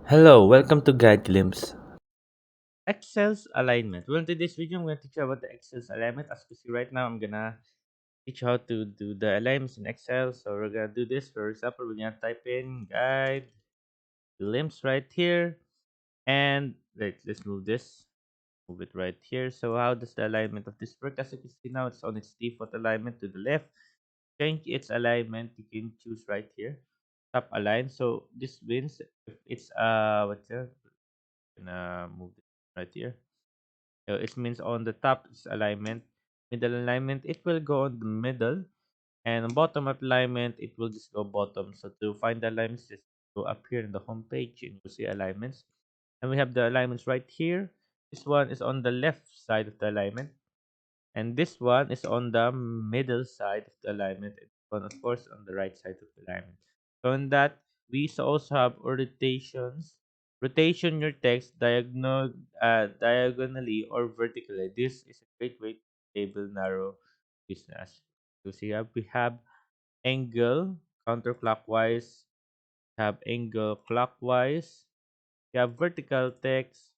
Hello, welcome to Guide Glimpse. Excel's alignment. Well, in today's video, I'm going to teach you about the Excel's alignment. As you see right now, I'm gonna teach you how to do the alignments in Excel. So we're gonna do this. For example, we're gonna type in Guide Glimpse right here, and let's move this. Move it right here. So how does the alignment of this work? As you can see now, it's on its default alignment to the left. Change its alignment. You can choose right here. Top align. So this means if it's what's that? Gonna move it right here. So it means on the top is alignment, middle alignment, it will go on the middle, and on bottom alignment, it will just go bottom. So to find the alignments, just go up here in the home page and you'll see alignments. And we have the alignments right here. This one is on the left side of the alignment, and this one is on the middle side of the alignment, and this one of course on the right side of the alignment. So in that, we also have rotations. Rotation your text diagonally or vertically. This is a great way to table narrow business. You see, we have angle counterclockwise, have angle clockwise, we have vertical text,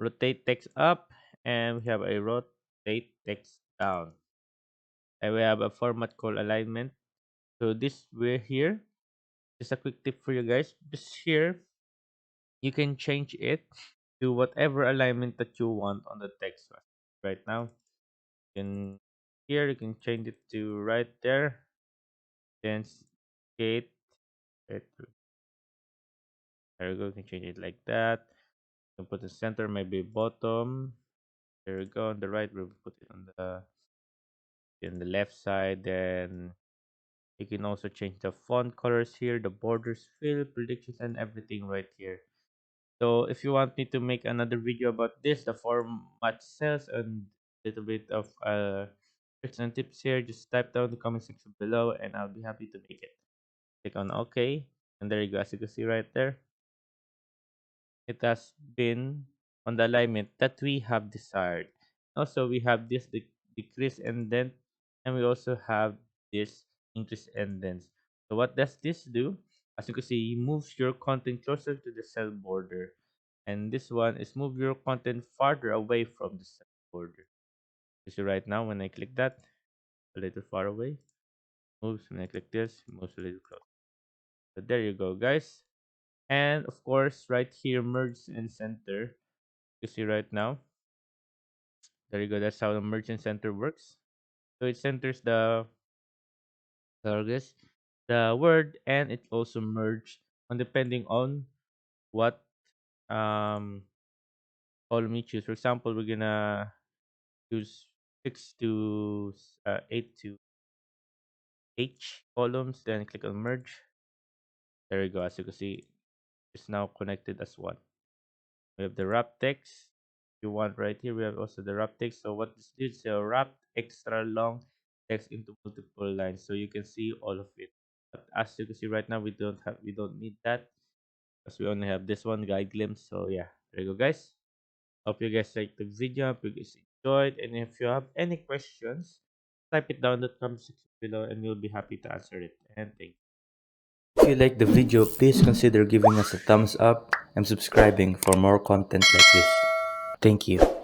rotate text up, and we have a rotate text down. And we have a format called alignment. So this way here, just a quick tip for you guys. This here, you can change it to whatever alignment that you want on the text. Right now, you can here you can change it to right there. Then skate it. There we go. You can change it like that. You can put the center, maybe bottom. There we go. On the right, we'll put it on the left side. Then you can also change the font colors here, the borders, fill, predictions, and everything right here. So if you want me to make another video about this, the format cells, and a little bit of tricks and tips here, just type down the comment section below and I'll be happy to make it. Click on OK. And there you go. As you can see right there, it has been on the alignment that we have desired. Also, we have this decrease indent, and we also have this increase indents. So what does this do? As you can see, it moves your content closer to the cell border. And this one is move your content farther away from the cell border. You see right now, when I click that, a little far away. Moves when I click this, moves a little close. So there you go, guys. And of course, right here, merge and center. You see right now. There you go. That's how the merchant center works. So it centers the targets, the word, and it also merge on depending on what column you choose. For example, we're gonna choose 8 to H columns. Then click on merge. There you go. As you can see, it's now connected as one. We have the wrap text. You want right here. We have also the wrap text. So what this is wrap extra long text into multiple lines, so you can see all of it. But as you can see right now, we don't need that because we only have this one guide glimpse. So yeah, there you go, guys. Hope you guys liked the video. Hope you guys enjoyed. And if you have any questions, type it down in the comment section below, and we'll be happy to answer it. And thank you. If you like the video, please consider giving us a thumbs up and subscribing for more content like this. Thank you.